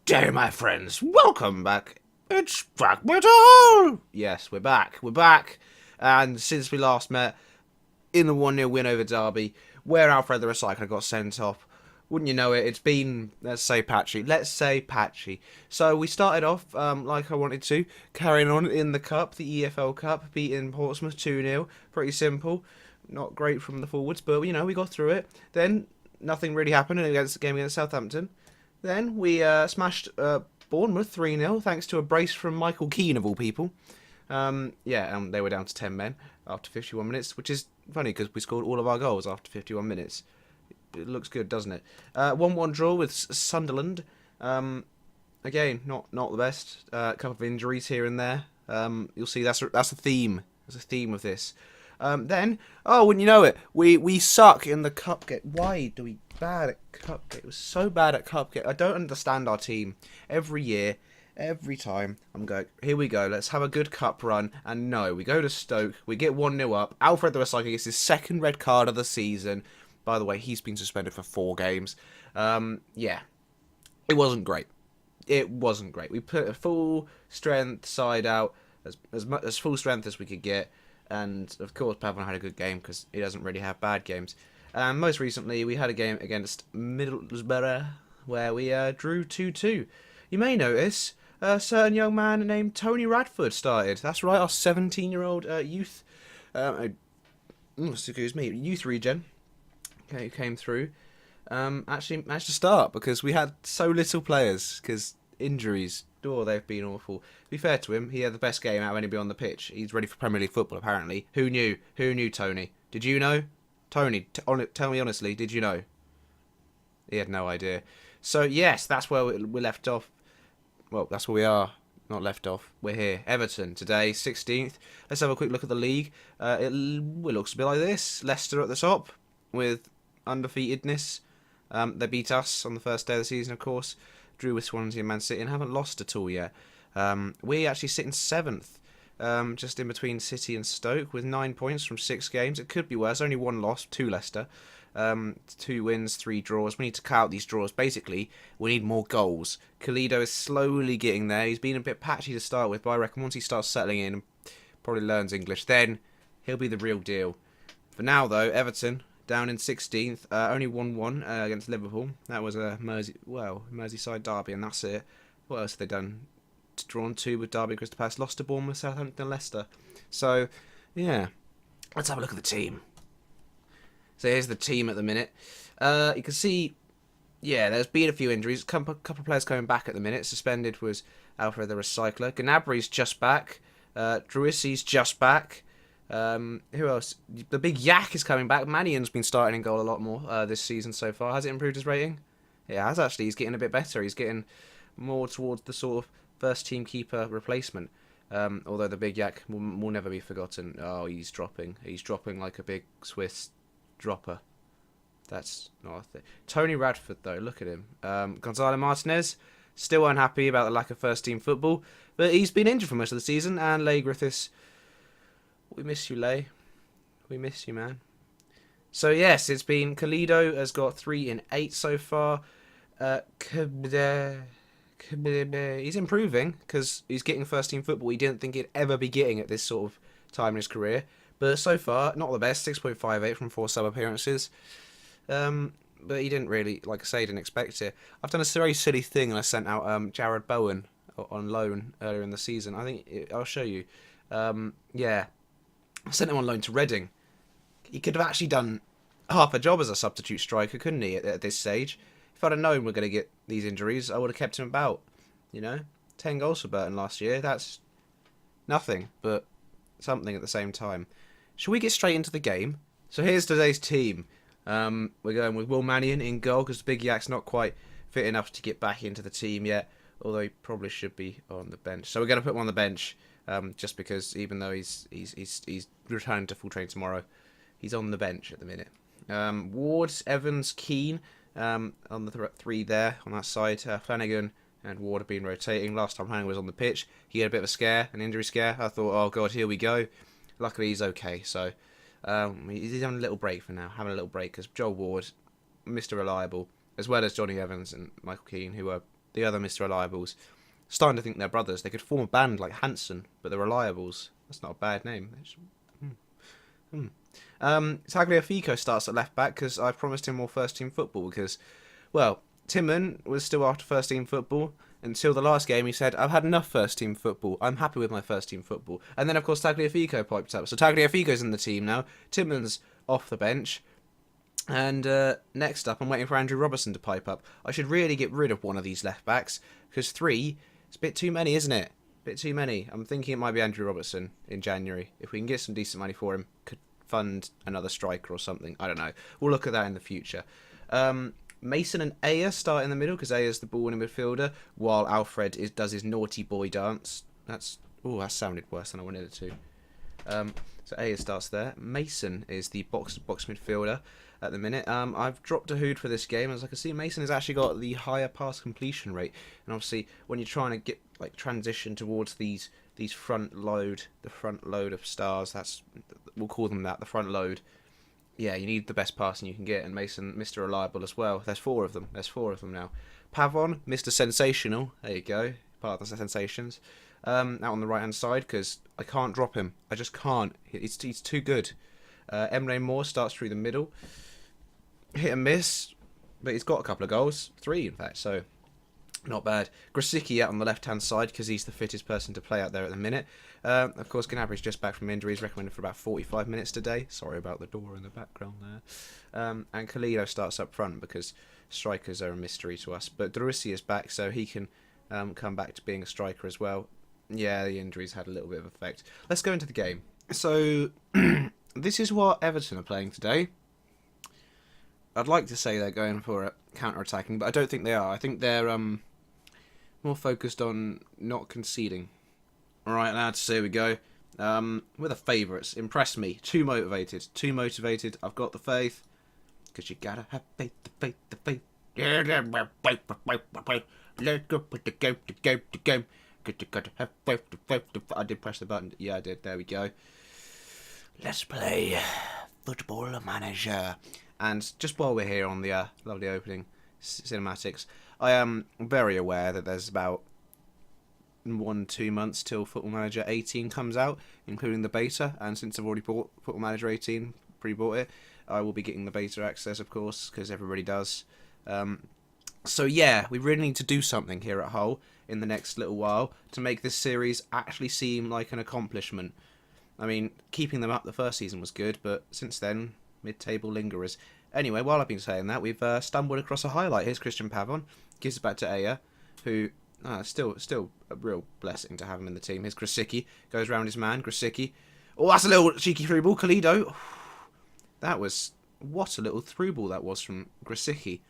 day, my friends. Welcome back. It's Fragmental! Yes, we're back. We're back. And since we last met in the 1-0 win over Derby, where Alfred the Recycler got sent off, wouldn't you know it, it's been, let's say, patchy. Let's say patchy. So we started off like I wanted to, carrying on in the Cup, the EFL Cup, beating Portsmouth 2-0. Pretty simple. Not great from the forwards, but, you know, we got through it. Then nothing really happened against the game against Southampton. Then we smashed Bournemouth 3-0 thanks to a brace from Michael Keane, of all people. They were down to 10 men after 51 minutes, which is funny because we scored all of our goals after 51 minutes. It looks good, doesn't it? 1-1 draw with Sunderland. Again, not the best. A couple of injuries here and there. You'll see that's a theme. There's a theme of this. Then, wouldn't you know it, we suck in the cup game. Why do we bad at cup game? It was so bad at cup game. I don't understand our team. Every year, every time, I'm going, here we go, let's have a good cup run. And no, we go to Stoke, we get 1-0 up. Alfred the Recycler gets his second red card of the season. By the way, he's been suspended for 4 games. It wasn't great. It wasn't great. We put a full strength side out, as full strength as we could get. And, of course, Pavan had a good game because he doesn't really have bad games. Most recently, we had a game against Middlesbrough where we drew 2-2. You may notice a certain young man named Tony Radford started. That's right, our 17-year-old youth youth regen came through. Actually managed to start because we had so little players because injuries. They've been awful. To be fair to him, he had the best game out of anybody on the pitch. He's ready for Premier League football, apparently. Who knew? Who knew, Tony? Did you know? Tony, tell me honestly, did you know? He had no idea. So, yes, that's where we left off. Well, that's where we are. Not left off. We're here. Everton, today, 16th. Let's have a quick look at the league. It looks a bit like this. Leicester at the top with undefeatedness. They beat us on the first day of the season, of course. Drew with Swansea and Man City and haven't lost at all yet. We actually sit in 7th, just in between City and Stoke with 9 points from 6 games. It could be worse. Only 1 loss to Leicester. 2 wins, 3 draws. We need to cut out these draws. Basically, we need more goals. Kalido is slowly getting there. He's been a bit patchy to start with, but I reckon once he starts settling in and probably learns English, then he'll be the real deal. For now, though, Everton down in 16th, only 1-1 against Liverpool. That was a Merseyside derby, and that's it. What else have they done? Drawn 2 with Derby, Crystal Palace, lost to Bournemouth, Southampton, and Leicester. So, yeah. Let's have a look at the team. So here's the team at the minute. You can see, there's been a few injuries. A couple of players coming back at the minute. Suspended was Alfred the Recycler. Gnabry's just back. Druissi's just back. Who else? The big Yak is coming back. Mannion's been starting in goal a lot more this season so far. Has it improved his rating? It has, actually. He's getting a bit better. He's getting more towards the sort of first team keeper replacement. Although the big Yak will never be forgotten. Oh, he's dropping. He's dropping like a big Swiss dropper. That's not a thing. Tony Radford, though, look at him. Gonzalo Martinez, still unhappy about the lack of first team football. But he's been injured for most of the season. And Leigh Griffiths, we miss you, Leigh. We miss you, man. So, yes, it's been... Kalido has got 3 in 8 so far. He's improving because he's getting first-team football he didn't think he'd ever be getting at this sort of time in his career. But so far, not the best. 6.58 from 4 sub-appearances. But he didn't really, like I say, didn't expect it. I've done a very silly thing and I sent out Jared Bowen on loan earlier in the season. I'll show you. I sent him on loan to Reading. He could have actually done half a job as a substitute striker, couldn't he, at this stage? If I'd have known we're going to get these injuries, I would have kept him about. 10 goals for Burton last year. That's nothing, but something at the same time. Shall we get straight into the game? So here's today's team. We're going with Will Mannion in goal because Big Yak's not quite fit enough to get back into the team yet, although he probably should be on the bench. So we're going to put him on the bench. Just because even though he's returning to full training tomorrow, he's on the bench at the minute. Ward, Evans, Keane on the 3 there on that side. Flanagan and Ward have been rotating. Last time Flanagan was on the pitch, he had a bit of a scare, an injury scare. I thought, oh god, here we go. Luckily he's okay. So he's having a little break for now. Having a little break because Joel Ward, Mr. Reliable, as well as Johnny Evans and Michael Keane, who are the other Mr. Reliables. Starting to think they're brothers. They could form a band like Hanson, but the Reliables. That's not a bad name. Tagliafico starts at left back because I promised him more first team football because, well, Timon was still after first team football until the last game. He said, I've had enough first team football. I'm happy with my first team football. And then, of course, Tagliafico piped up. So Tagliafico's in the team now. Timon's off the bench. And next up, I'm waiting for Andrew Robertson to pipe up. I should really get rid of one of these left backs because 3 is a bit too many, isn't it? Bit too many. I'm thinking it might be Andrew Robertson in January. If we can get some decent money for him, could fund another striker or something. I don't know. We'll look at that in the future. Mason and Aya start in the middle because Aya's the ball-winning midfielder, while Alfred does his naughty boy dance. That sounded worse than I wanted it to. So Aya starts there. Mason is the box-to-box midfielder at the minute. I've dropped a hood for this game, as I can see Mason has actually got the higher pass completion rate, and obviously when you're trying to get transition towards the front load of stars, we'll call them that, the front load. Yeah, you need the best passing you can get, and Mason, Mr. Reliable as well. There's 4 of them. There's 4 of them now. Pavon, Mr. Sensational. There you go. Part of the sensations. Out on the right-hand side, because I can't drop him. I just can't. He's too good. Emre Moore starts through the middle. Hit and miss, but he's got a couple of goals. 3, in fact, so not bad. Grosicki out on the left-hand side, because he's the fittest person to play out there at the minute. Of course, Gnabry's just back from injury. He's recommended for about 45 minutes today. Sorry about the door in the background there. And Khalilo starts up front because strikers are a mystery to us. But Drussi is back, so he can come back to being a striker as well. Yeah, the injuries had a little bit of effect. Let's go into the game. So, this is what Everton are playing today. I'd like to say they're going for counter-attacking, but I don't think they are. I think they're more focused on not conceding. Alright, lads, here we go. We're the favourites. Impress me. Too motivated. I've got the faith. Because you gotta have faith, the faith. Let's go put the game. You gotta have faith, the faith. I did press the button. Yeah, I did. There we go. Let's play Football Manager. And just while we're here on the lovely opening cinematics, I am very aware that there's about 1-2 months till Football Manager 18 comes out, including the beta, and since I've already bought Football Manager 18, pre-bought it, I will be getting the beta access, of course, because everybody does. So yeah, we really need to do something here at Hull in the next little while to make this series actually seem like an accomplishment. I mean, keeping them up the first season was good, but since then, mid-table lingerers. Anyway, while I've been saying that, we've stumbled across a highlight. Here's Christian Pavon, gives it back to Aya, who still a real blessing to have him in the team. Here's Grosicki, goes round his man, Grosicki. Oh, that's a little cheeky through ball, Khalilo. What a little through ball that was from Grosicki.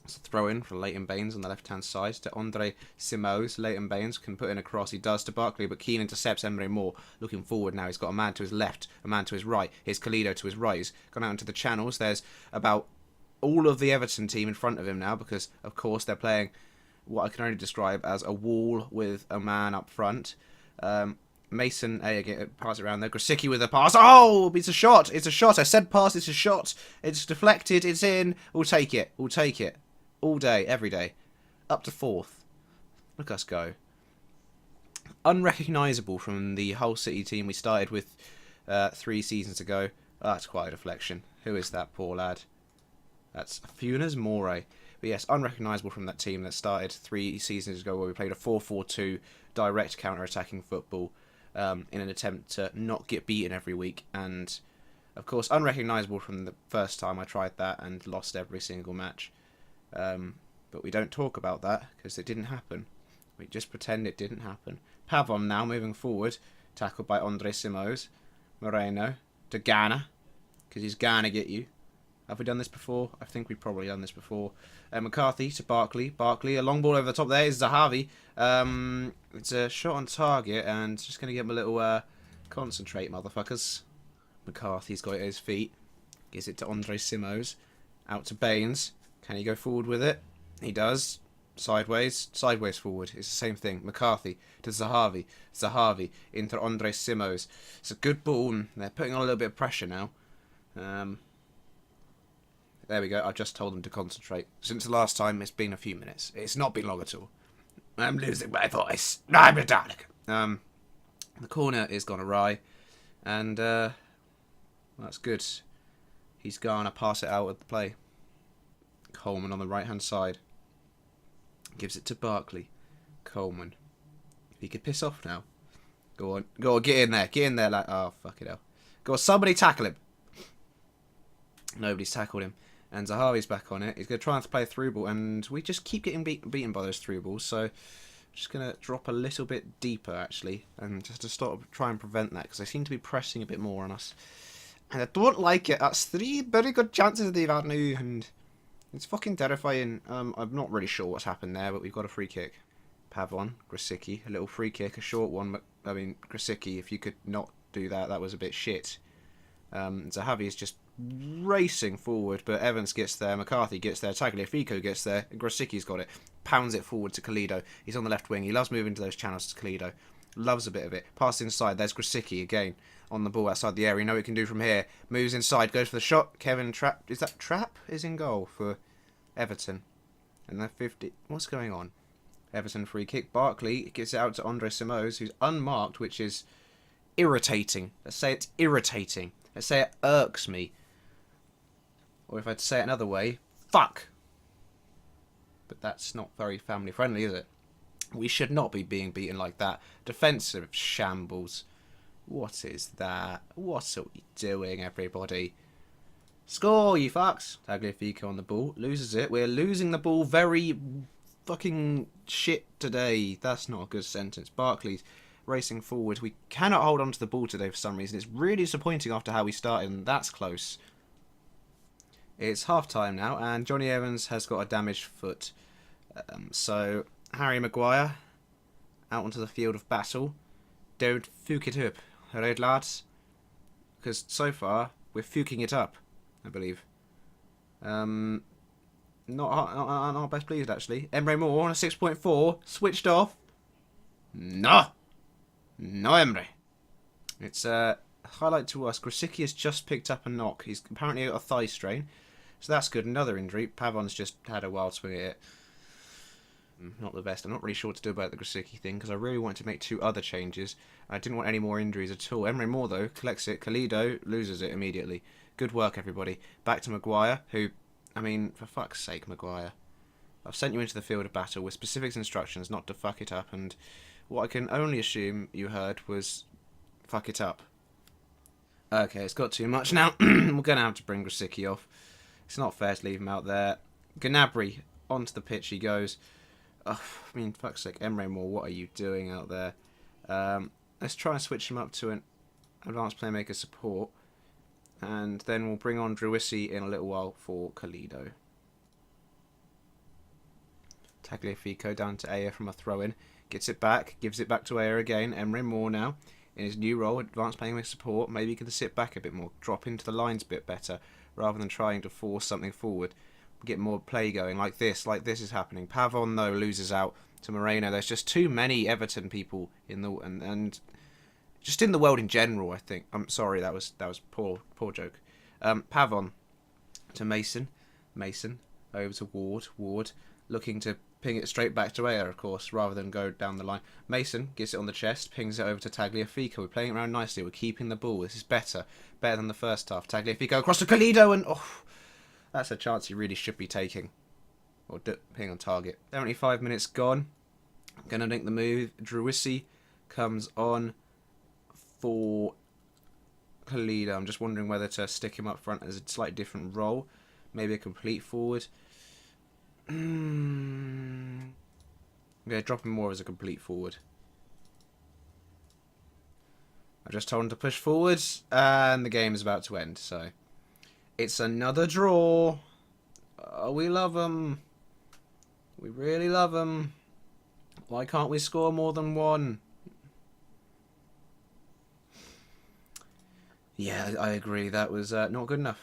It's a throw in for Leighton Baines on the left-hand side to Andre Simos. Leighton Baines can put in a cross. He does to Barkley, but Keane intercepts Emre Moore. Looking forward now. He's got a man to his left, a man to his right. Here's Khalilo to his right. He's gone out into the channels. There's about all of the Everton team in front of him now because, of course, they're playing what I can only describe as a wall with a man up front. Mason, pass it around there. Grosicki with a pass. Oh, it's a shot. It's a shot. I said pass. It's a shot. It's deflected. It's in. We'll take it. We'll take it. All day, every day. Up to 4th. Look us go. Unrecognisable from the Hull City team we started with 3 seasons ago. Oh, that's quite a deflection. Who is that poor lad? That's Funes Moray. But yes, unrecognisable from that team that started 3 seasons ago where we played a 4-4-2 direct counter-attacking football in an attempt to not get beaten every week. And, of course, unrecognisable from the first time I tried that and lost every single match. But we don't talk about that because it didn't happen. We just pretend it didn't happen. Pavon now moving forward, tackled by Andre Simos. Moreno to Ghana because he's gonna get you. Have we done this before? I think we've probably done this before. McCarthy to Barkley. Barkley, a long ball over the top there is Zahavi. It's a shot on target and just going to get him a little concentrate, motherfuckers. McCarthy's got it at his feet. Gives it to Andre Simos. Out to Baines. Can he go forward with it? He does. Sideways. Sideways forward. It's the same thing. McCarthy to Zahavi. Zahavi into Andre Simos. It's a good ball. And they're putting on a little bit of pressure now. There we go. I've just told them to concentrate. Since the last time, it's been a few minutes. It's not been long at all. I'm losing my voice. I'm a Dalek. The corner is gone awry, and that's good. He's gonna pass it out at the play. Coleman on the right-hand side. Gives it to Barkley. Coleman. He could piss off now. Go on, get in there. Get in there, like, oh, fuck it hell. Go on, somebody tackle him. Nobody's tackled him. And Zahavi's back on it. He's going to try and play a through ball, and we just keep getting beaten by those through balls, so just going to drop a little bit deeper, actually, and just to try and prevent that, because they seem to be pressing a bit more on us. And I don't like it. That's 3 very good chances they've had now, and it's fucking terrifying. I'm not really sure what's happened there, but we've got a free kick. Pavon, Grosicki, a little free kick, a short one. But, I mean, Grosicki, if you could not do that, that was a bit shit. Zahavi is just racing forward, but Evans gets there, McCarthy gets there, Tagliafico gets there, and Grosicki's got it. Pounds it forward to Kalido. He's on the left wing. He loves moving to those channels to Kalido. Loves a bit of it. Pass inside. There's Grosicki again on the ball outside the area. You know what he can do from here. Moves inside, goes for the shot. Kevin Trapp. Is that Trapp? Is in goal for Everton. And they're 50. What's going on? Everton free kick. Barkley gets it out to Andre Simoes, who's unmarked, which is irritating. Let's say it's irritating. Let's say it irks me. Or if I'd say it another way, fuck. But that's not very family friendly, is it? We should not be being beaten like that. Defensive shambles. What is that? What are we doing, everybody? Score, you fucks. Tagliafico on the ball. Loses it. We're losing the ball very fucking shit today. That's not a good sentence. Barkley's racing forward. We cannot hold on to the ball today for some reason. It's really disappointing after how we started, and that's close. It's half time now, and Johnny Evans has got a damaged foot. So Harry Maguire out onto the field of battle. Don't fuke it up, alright lads? Because so far we're fuking it up, I believe. Not our best pleased actually. Emre Moore on a 6.4, switched off. No Emre. It's a highlight to us. Grosicki has just picked up a knock. He's apparently got a thigh strain. So that's good. Another injury. Pavon's just had a wild swing at it. Not the best. I'm not really sure what to do about the Grosicki thing because I really wanted to make 2 other changes. I didn't want any more injuries at all. Emre Moore, though, collects it. Kalido loses it immediately. Good work, everybody. Back to Maguire, who, I mean, for fuck's sake, Maguire. I've sent you into the field of battle with specific instructions not to fuck it up, and what I can only assume you heard was fuck it up. Okay, it's got too much now. We're going to have to bring Grosicki off. It's not fair to leave him out there. Gnabry, onto the pitch he goes. Oh, I mean, fuck's sake, Emre Moore, what are you doing out there? Let's try and switch him up to an advanced playmaker support. And then we'll bring on Druisi in a little while for Kalido. Tagliafico down to Aya from a throw-in. Gets it back, gives it back to Aya again. Emre Moore now in his new role, advanced playmaker support. Maybe he can sit back a bit more, drop into the lines a bit better, rather than trying to force something forward. Get more play going like this is happening. Pavon though loses out to Moreno. There's just too many Everton people in the and just in the world in general. I think I'm sorry that was poor joke. Pavon to Mason over to Ward looking to ping it straight back to Aya, of course, rather than go down the line. Mason gets it on the chest, pings it over to Tagliafico. We're playing it around nicely. We're keeping the ball. This is better than the first half. Tagliafico across to Kalido and that's a chance he really should be taking. Or being on target. 75 minutes gone. Going to make the move. Druisi comes on for Kalido. I'm just wondering whether to stick him up front as a slightly different role. Maybe a complete forward. I'm going to drop him more as a complete forward. I just told him to push forwards, and the game is about to end, so it's another draw. Oh, we love them. We really love them. Why can't we score more than 1? Yeah, I agree. That was not good enough.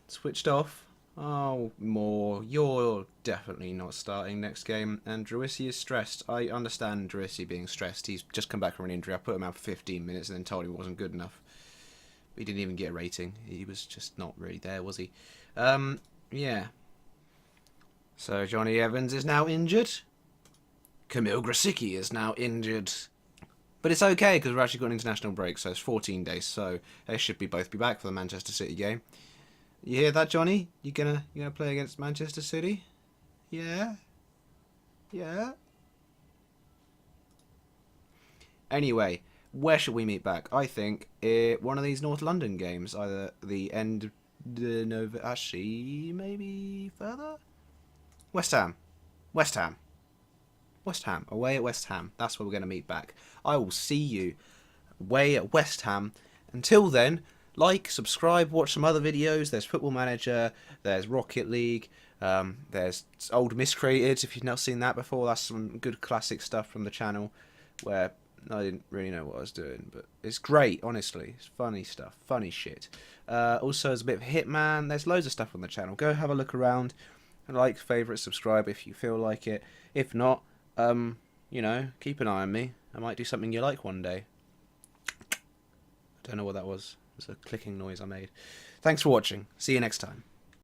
Switched off. Oh, Moore, you're definitely not starting next game. And Druisi is stressed. I understand Druisi being stressed. He's just come back from an injury. I put him out for 15 minutes and then told him it wasn't good enough. He didn't even get a rating. He was just not really there, was he? Yeah. So Johnny Evans is now injured. Kamil Grosicki is now injured. But it's okay because we've actually got an international break, so it's 14 days. So they should both be back for the Manchester City game. You hear that, Johnny? You gonna play against Manchester City? Yeah. Yeah. Anyway, where should we meet back? I think one of these North London games, either the end of the Nova. Actually, maybe further. West Ham. West Ham. West Ham. Away at West Ham. That's where we're going to meet back. I will see you away at West Ham. Until then, like, subscribe, watch some other videos. There's Football Manager, there's Rocket League, there's Old Miscreated, if you've not seen that before. That's some good classic stuff from the channel where I didn't really know what I was doing, but it's great, honestly. It's funny stuff, funny shit. Also, there's a bit of Hitman. There's loads of stuff on the channel. Go have a look around. Like, favourite, subscribe if you feel like it. If not, keep an eye on me. I might do something you like one day. I don't know what that was. It was a clicking noise I made. Thanks for watching. See you next time.